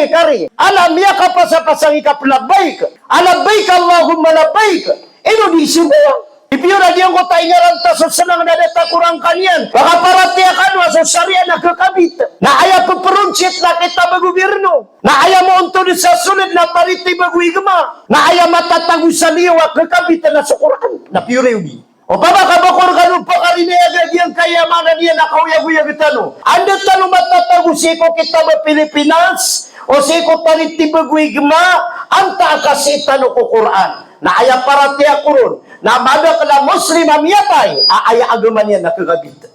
kari. Alam ya ka pa sa pasang ikaplabay ka. Alabay ka Allahumma labay ka. Ino di siya. Ipiyura diyan ko tayo ngaranta so sanang nadata kurang kanyan. Baka parati akan so sariya nakakabit. Na aya paprunchit na kita bagobyerno. Na aya mo unto sa sunod na pariti bagwigma. Na aya matatago sa liwa kakabit na sa Quran. Na piyura yun. O baba kabakor kanong pakarinaya diyan kayamanan niya na kauyag-uyag itano. Ando tano matatago siko kita ba Pilipinas? O siko pariti bagwigma? Anta kasi itano ko Quran. Na aya parati akurun. Na mada kala Muslim amiyatay, aya agaman niya nakagabit.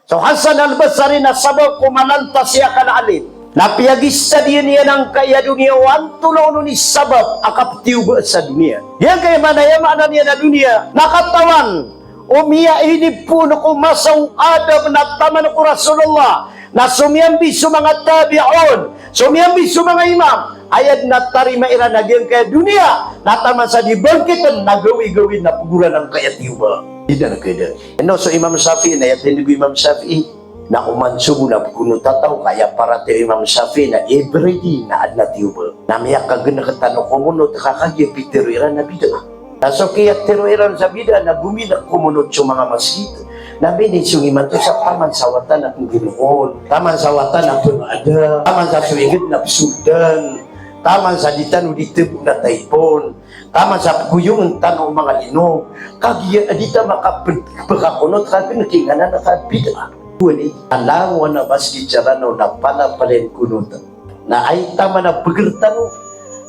So Hasan al-Basri na sabab kumalanta siya kana alin. Napiagista din niya ng kaya dunia, wantulo ni sabab akaptiuba sa dunia. Yan kaya manayama niya na dunia, nakatawan, umiya inipun ko masaw adab na taman ko Rasulullah, na sumiyambi sa mga tabi'un, sumiyambi sa mga imam, ayat na tarima ira nagyang kaya dunia nataman sa dibangkitan nagawi-gawi na puguran ng kaya tiba tidak na kaya so Imam Syafi'i na yatin ko Imam Syafi'i na umansubo na puguno tataw kaya para tayo Imam Syafi'i na everyday na adna tiba na miyak kagana katano kumunot kakagya pitiruiran na bida na so kaya tiruiran sa bida na guminak kumunot sa mga masjid nabi ni sungiman to sa taman sawatan na kung ginoon taman sawatan na kung ada taman sa suwigit na sudan taman sa ditan ditebuk na taipon, taman sa kuyungan tanong mga linog, kagiyan adita makapagkakunot ka pinakinganan na kabida. Kuwani, alawa na masjid charano na palapalin kunot, na ay tama na pagkirtano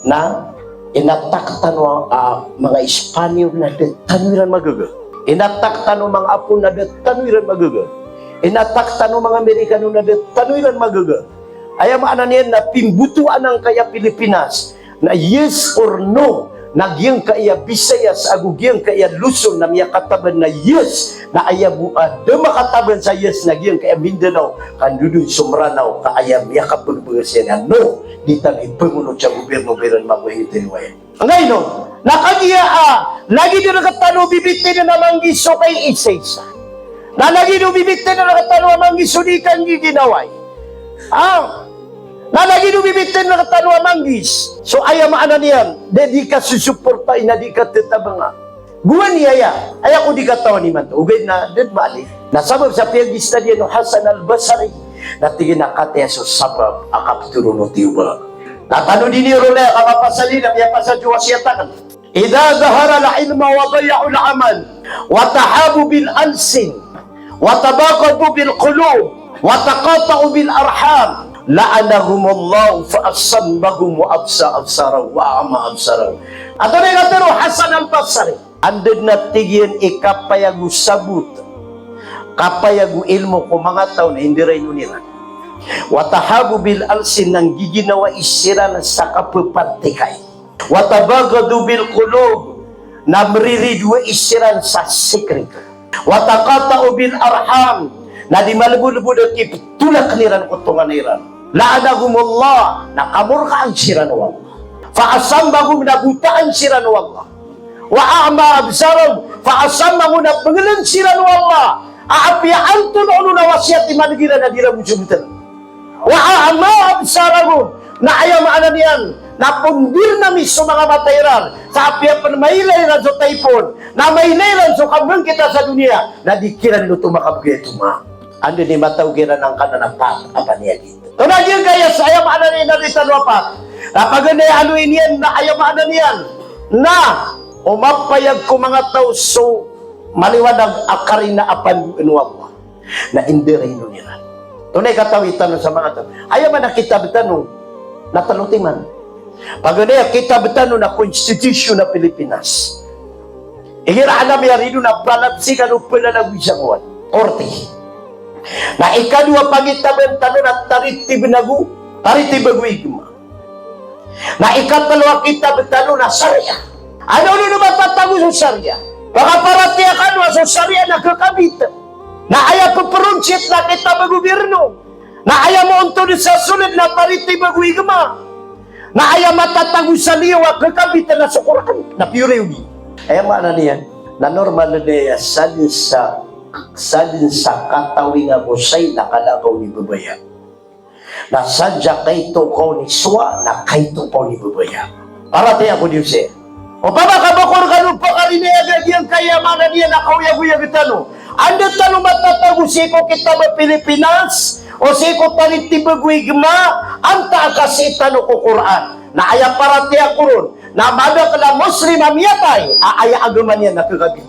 na inataktan mga Espanyol na tanwiran magaga. Inataktan mga Apo na tanwiran magaga. Inataktan mga Amerikano na tanwiran magaga. Ayaw maana niya na pimbutuan ng kaya Pilipinas na yes or no nagyang kaya Visayas agugyang kaya Luzon na miya kataban na yes na ayaw dama kataban sa yes nagyang kaya Mindanao kandudoy Sumranao kaaya miya kapagbagas yan no di tayo ipangunod sa gobyerno-gobyerno mabuhitin wayan ngayon no nakagiya lagi na nakatano bibitin na namanggiso kay isa-isa na lagi na bibitin na nakatano namanggiso di kang giginaway nalagi nubibitin na katanwa manggis. So ayaw maana niyan, di ka susuporta, na di ka tetabanga. Guwan niya ya, ayaw ko di katawan ni man. Ugay na, din mali. Nasabab sa piyagista niya no Hasan al-Basri, natigin na kataya so sabab, akapturo no tiuba. Natano din niyo rin ang kapasali na miya pasadyo wasyatan. Ida zahara la ilma wa daya'u al-amal, wa tahabu bil alsin, wa tabaqadu bil qulub, wa taqata'u bil arham, la'anahumullahu fa'asammahum wa absaraw wa ama absaraw. Ato na yung atero Hasan al-Basri andad na tigyan ikapayagu sabut kapayagu ilmo ko mga tao na hindi rin uniran watahabu bil alsin ng giginawa isiran sa kapapantikay watabagadu bil kulub na mriridwa isiran sa sikrik watakatao bil arham na di malubulubud at iptulak niran kutungan niran la'anahumullah na kamurkaan siran wa Allah fa'asambahum na butaan siran wa Allah wa a'ma absaram fa'asambahum na pengelan siran wa Allah aapiaan tunono na wasyat imangira na dira musubutan wa a'ma absaram na ayamaanan yan na pundir na miso mga matayran sa apiapan mailairan sa taipon na mailairan sa kamang kita sa dunia na dikiran luto makabgeto ma ando ni matawgiran ang kananapat apa niya dito tunagin kaya sa ayamaanan niyan na ritan wapat napaganda haluin yan na ayamaanan yan na umapayag ko mga tao so maliwanag akarin na apan inuwa na indirin nila tunay katawitan sa mga tao ayaman na kita betanong natalutiman paganda kita betanong na konstitusyon na Pilipinas ihiraan na mayarido na balansikan o palalagwisanguan orti na ikadua pagitaban tanong at tariti baguigma na ikatalawa kita betanong na sarya ano ba patago sa sarya baka paratiya ka sa sarya na kakabit na ayaw paprunchit na kita bagobyerno na ayaw mo unto sa sunod na tariti baguigma na ayaw matatago sa liwa kakabit na sa Quran na pure yugi ayaw maana niya na normal na niya salin sa katawing ako sa'y nakalakaw ni babaya Nasadya kaito ko ni suwa na kaito po ni bubaya. Para tayo ako Diyos eh. O pabakabakor ka nung pakarinayagad yung kayamanan niya na kauyag-uyag itano. Ando talo matatago siko kita ba Pilipinas o siko tanitibagwig ma anta kasi tano ko Quran. Na aya para tiya kurun. Na mada kala Muslim amiyatay. Aya agaman niya nakagabit.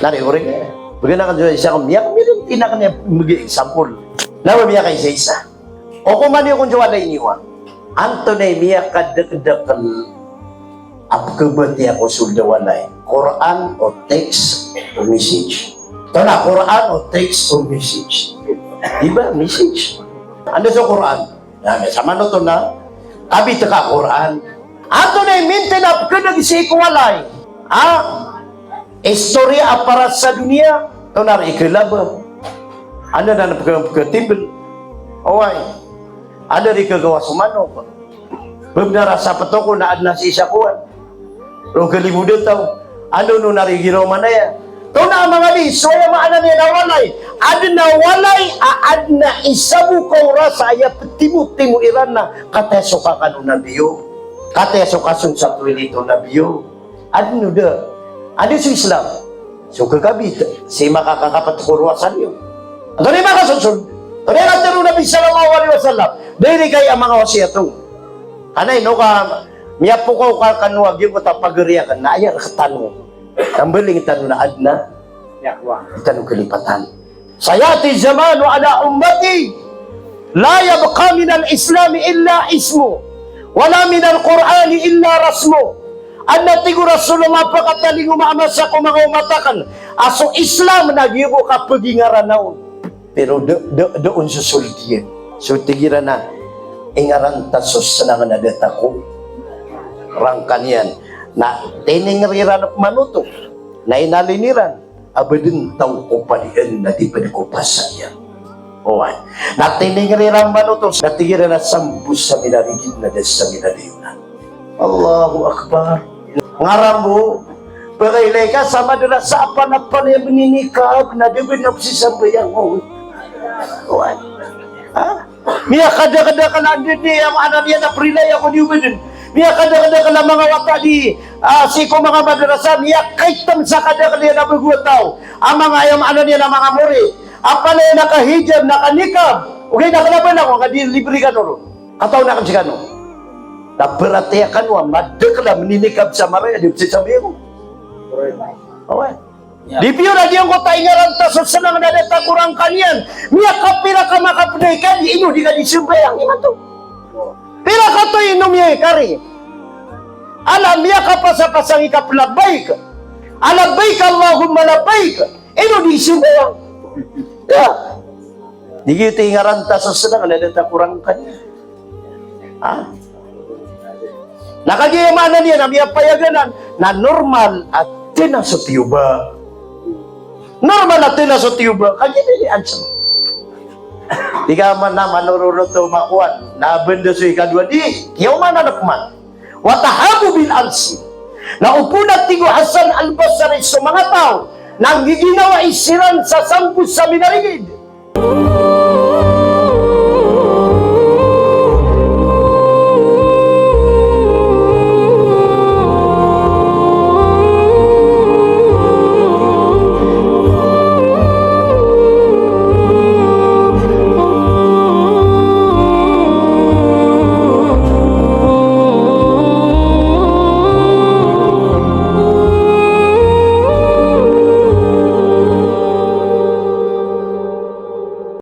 Nari uring eh. Bagaimana kan siya kung miyak, meron tinakan niya mag-example. Lawa miyak kay isa. O kung man yung kung siya iniwan. Anto na miyak kadakdakal apkabati ako suldawanay. Quran o text o message. Ito na, Quran o text o message. Diba? Message. Ano sa Quran? Sama na ito na. Abi ka Quran. Anto na mintin apkadag si kuwalay. Istorya aparat sa dunia. Ito na rin ikilaba. Ano na napagkatimbel? Away. Ano rin kagawa sumano? Pagdara sa patoko na adna si isa kuwan. Pero kalimudan tao. Ano no narigiraw man na yan? Ito na mga di. So yung maana niya nawalay. Adna walay. Adna isabu kong rasa. Ay petimu-timu iran na. Kateso ka kanun na biyo. Kateso ka sun sa tuwilito na biyo. Adno da. Adno sa Islam. So kagabit, si makakakapat kurwasan yun. Ito na yung mga kasunsun. Ito na yung atero Nabi sallallahu alaihi wasallam. Dahil kay ang mga wasiyatong. Anay, no ka, miyapo ko ka kanuwag yung katapagariya ka na ayaw katanong. Ang baling tanong na adna, tanong kalipatan. Sayati zamanu ala ummati, la yabqa min al-islami illa ismu, wala min al-Qur'ani illa rasmu. Anna tigo Rasulullah pakataling umamasa ko mga umatakan. Aso Islam nagyubo ka pagingaran naon. Pero doon susultiyan. So tigiran na. Ingaran tasos na nga nadata ko. Rangkan yan. Na tiningriran manuto. Na inaliniran. Abadin tau ko palihan na di pa ko pasayan. Owan. Na tiningriran manuto. Na tigiran na sambus sa minarigid na des sa minariyunan. Allahu Akbar. Ngarang mo, pagkailay ka, sama doon sa apan-apan yung bininikab na dibinap si sabayang mo. What? Ha? Miya kada-kada ka lang din ang anak niya na prilay ako di ubedin. Miya kada-kada ka lang mga wata di siko mga madrasa. Miya kaitam sa kada-kada na bagwataw. Ang mga ayam anak niya na mga muri. Apa na yung nakahijab, nakanikab. Okay, nakalaban ako, kadilibre ka noro. Kataw na kan si kano. Naperhatikan wa madekla meninikab sa maraya di sabi ko. Okay. Di piyo na diyan ko taingaran ta sa senang na data kurang kalian. Miya kapira ka makapnaikan di ino di ka disumbayang iman to. Pira ka to inom ya kari. Alam miya ka pasang ikap labbaik. Labbaik Allahumma labbaik. Ino di sumbayang. Ya. Di kita ingaran ta sa senang na data kurang kalian. Nakagiyamanan niya na miya payaganan na normal at tinasotiyuba. Normal at tinasotiyuba. Kagiyamanan siya. Di ka man na manurunod to makuan. Nabenda sa ikadwa di. Kiyaw man anak man. Watahabu bin alsi. Na upunat tigo Hasan al-Basri sa mga tao. Nang giginawa isiran sa sampus sa minarigid.